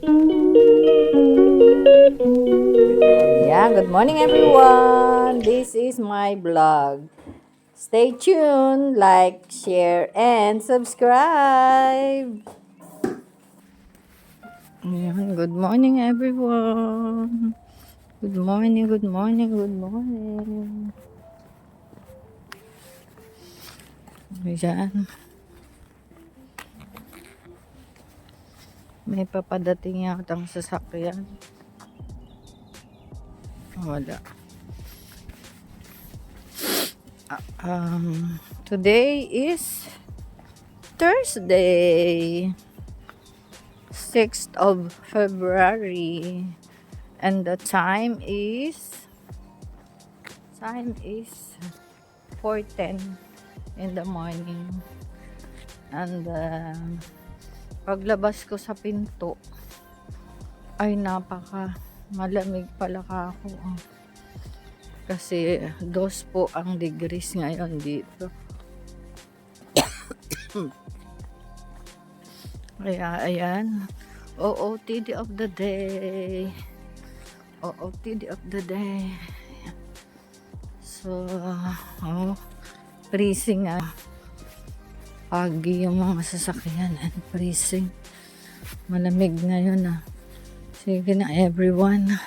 Yeah, good morning everyone. This is my vlog. Stay tuned, like, share, and subscribe. Ayan, good morning everyone. Good morning, good morning, good morning. Ayan, may papadating yatang sasakyan. Wala. Today is Thursday, 6th of February, and the time is 4:10 in the morning. And paglabas ko sa pinto ay napaka malamig pala ako. Kasi 2 po ang degrees ngayon dito. Kaya ayan, OOTD of the day. OOTD of the day. So, freezing pagi yung mga sasakyan and freezing. Malamig ngayon Sige na everyone.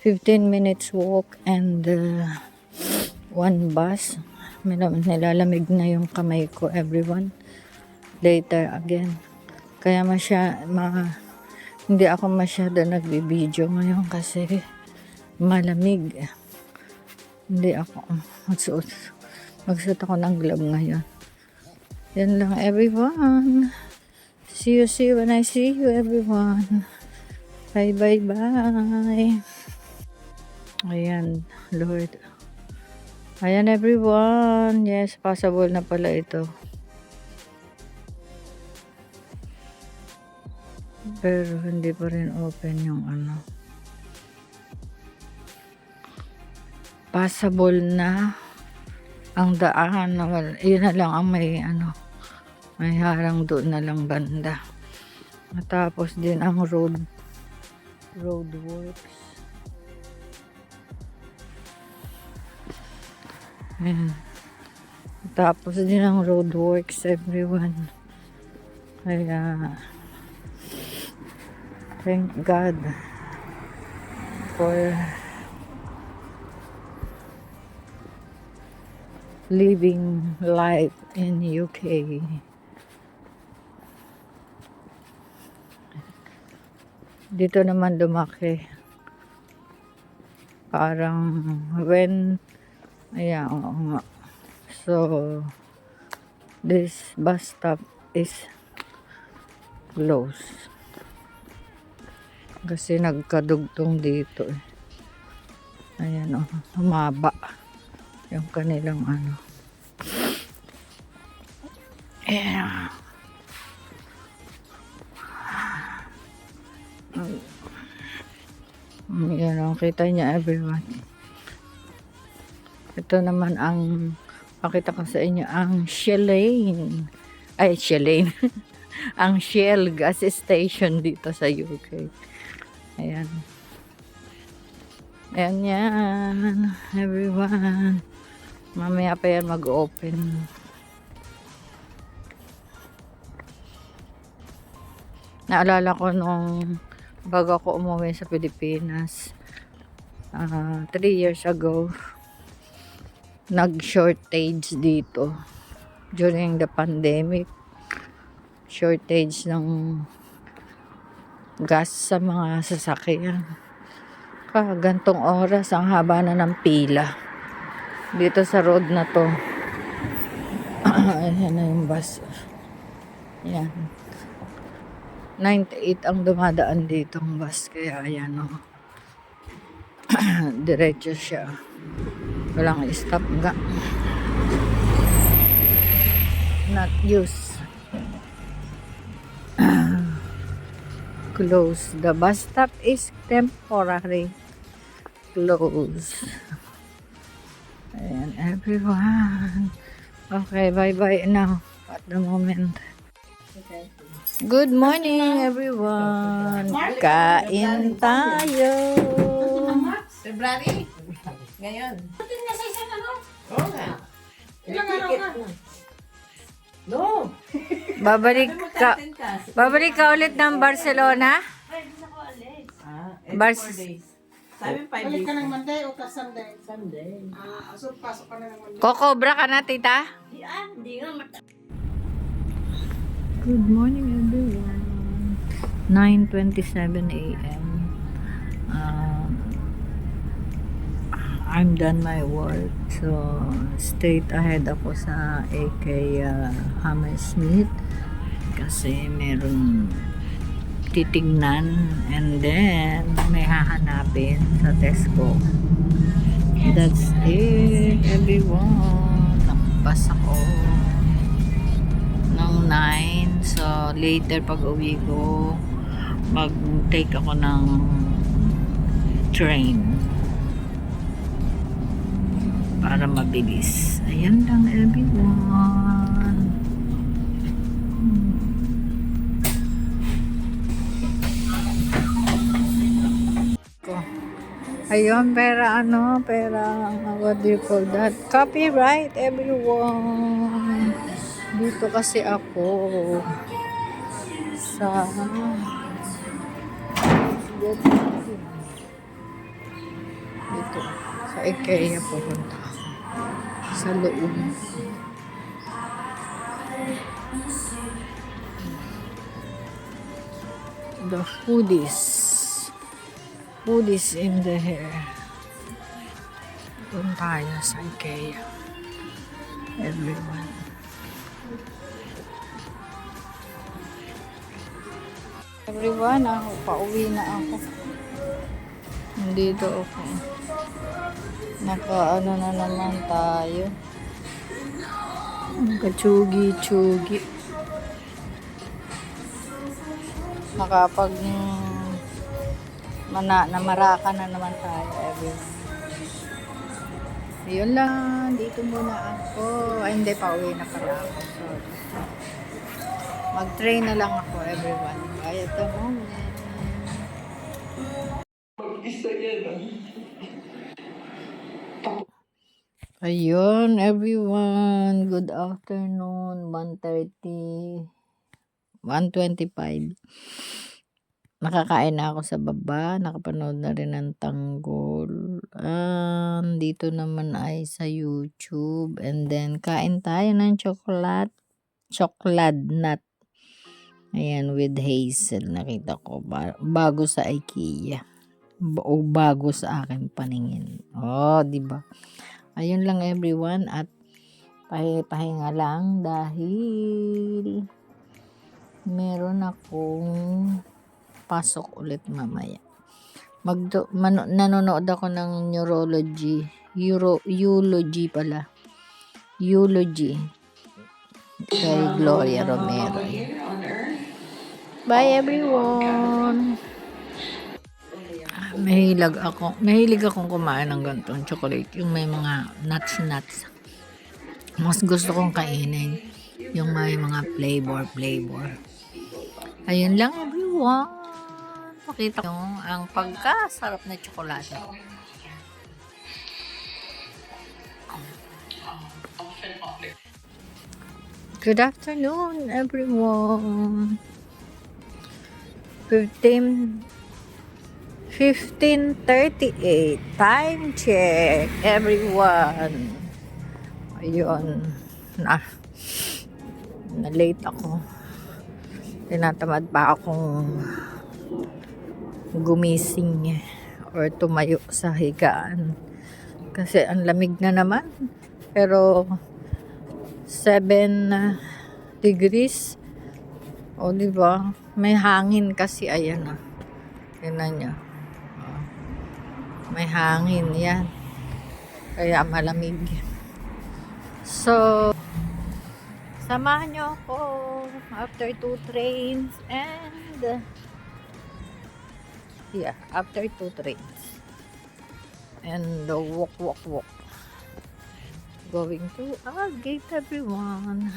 15 minutes walk and 1 bus. Nilalamig na yung kamay ko everyone. Later again. Kaya hindi ako masyado nagbibideo ngayon kasi malamig. Hindi ako magsuot ako ng glove ngayon. Yan lang everyone. See you when I see you everyone. Bye. Ayan, Lord. Ayan everyone. Yes, possible na pala ito. Pero hindi pa rin open yung Possible na ang daan na yun na lang ang may harang doon na lang banda. Matapos din ang road works. Ayan. Tapos din ang road works everyone. Kaya thank God for living life in UK. Dito naman lumaki. Parang ayan, oo nga. So, this bus stop is closed. Kasi nagkadugtong dito Ayan humaba yung kanilang Yeah. Yan kita niya everyone. Ito naman ang pakita ko sa inyo ang Shell ang Shell gas station dito sa UK. Ayan yan everyone. Mamaya pa yan mag-open. Naalala ko nung bago ako umuwi sa Pilipinas 3 years ago, nag-shortage dito during the pandemic. Shortage ng gas sa mga sasakyan. Gantong oras ang haba na ng pila dito sa road na to. Ayan na yung bus. Ayan. 98 ang dumadaan ditong bus. Kaya ayan diretso siya. Walang stop nga. Not use. Close. The bus stop is temporary close. Ayan everyone. Okay, bye now at the moment. Okay. Good morning, everyone. Kain tayo. February? Ngayon. Atin na sa isang ano? Oo nga. Ilang araw ka? No. Babalik ka ulit ng Barcelona? Bars 4 days. Sabi 5 Balik days. ka ng Monday o ka Sunday? Sunday. So pasok ka na ng Monday. Kokobra ka na, tita? Hindi nga Good morning, everyone. 9:27 a.m. I'm done my work. So, straight ahead ako sa AK Hammersmith kasi meron titignan and then may hahanapin sa Tesco. That's it, everyone. Nakabas ako ng 9. So, later pag uwi ko, mag-take ako ng train para mabilis. Ayan lang, everyone. Ayun, pera what do you call that? Copyright, everyone. Dito kasi ako sa dito sa IKEA pupunta ako sa loob. The foodies in the hair. Doon tayo sa IKEA, everyone. Everyone, ako pauwi na ako. Nandito ako. Naka-ano na naman tayo. Naka-chugi-chugi. Nakapag namaraka na naman tayo, everyone. Yun lang, dito muna ako. Ay, hindi, pauwi na pala ako. Sorry. Mag-train na lang ako, everyone. Bye at the moment. Ayun, everyone. Good afternoon. 1:30. 1:25. Nakakain na ako sa baba. Nakapanood na rin ng tanggol. Dito naman ay sa YouTube. And then, kain tayo ng chocolate nut. Ayan, with hazel. Nakita ko. Bago sa IKEA. O bago sa akin paningin. Oh, diba? Ayun lang, everyone. At pahinga lang dahil meron akong pasok ulit mamaya. Nanonood ako ng eulogy pala. Eulogy kay Gloria Romero. Bye, everyone. Mahilig akong kumain ng ganitong chocolate, yung may mga nuts. Mas gusto kong kainin yung may mga flavor. Ayun lang, everyone. Pakita nyo ang pagkasarap na tsokolate. Good afternoon, everyone. 15:38. Time check, everyone. Ayun. Na-late ako. Tinatamad pa akong gumising or tumayo sa higaan. Kasi ang lamig na naman. Pero 7 degrees. O, diba? May hangin kasi. Ayan. Tingnan nyo. May hangin. Yan. Kaya malamig. So, samahan nyo ako after 2 trains and after 2 trains and walk going to gate, everyone.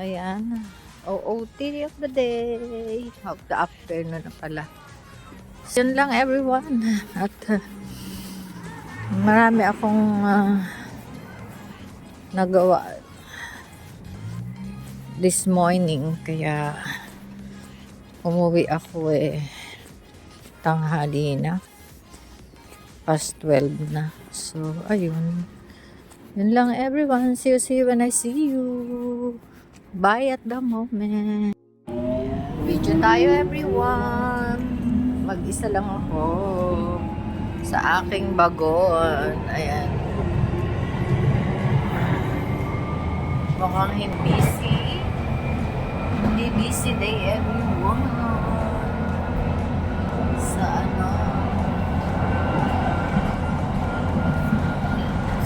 Ayan, OOT of the day. Of the afternoon na pala. So, yun lang everyone. At marami akong nagawa this morning. Kaya umuwi ako tanghali na. Past 12 na. So, ayun. Yun lang everyone. See you when I see you. Bye at the moment. Video tayo everyone. Mag-isa lang ako sa aking bagon. Ayan. Mukhang hindi busy. Hindi busy day everyone. Sa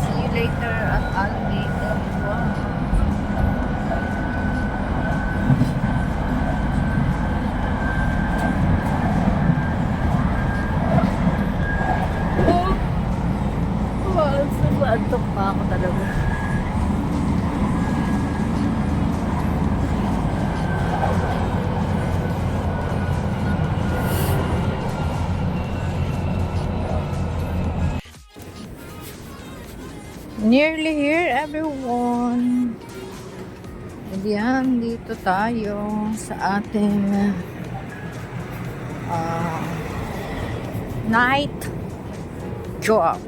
see you later at Alligator everyone. Antok pa ako talaga. Nearly here everyone. Diyan, dito tayo sa ating night job.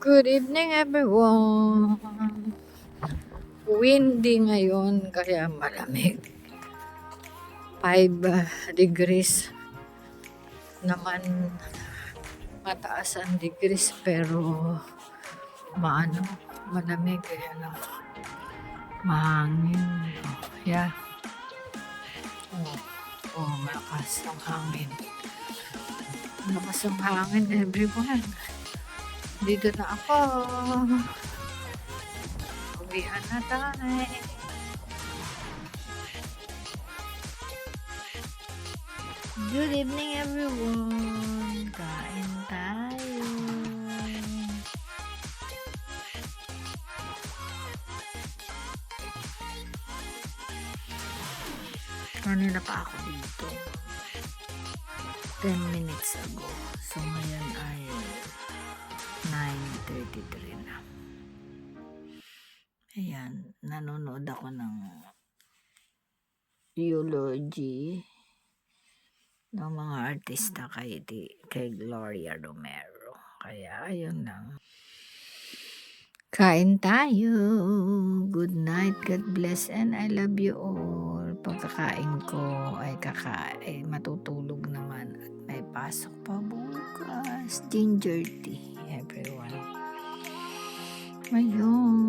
Good evening everyone. Windy ngayon kaya malamig. 5 degrees naman, mataas ang degrees pero malamig mahangin. Yeah. Malakas ang hangin. Malakas ang hangin everyone. Dito na ako. Uwian na tayo. Good evening everyone. Kain tayo. Kanina pa ako dito. 10 minutes ago. So ngayon ay 9:33 na. Ayan, nanonood ako ng eulogy ng mga artista kay Gloria Romero. Kaya ayun lang. Kain tayo. Good night. God bless and I love you all. Pagkakain ko ay matutulog naman at may pasok pa bukas. Ginger tea everyone. Ayun.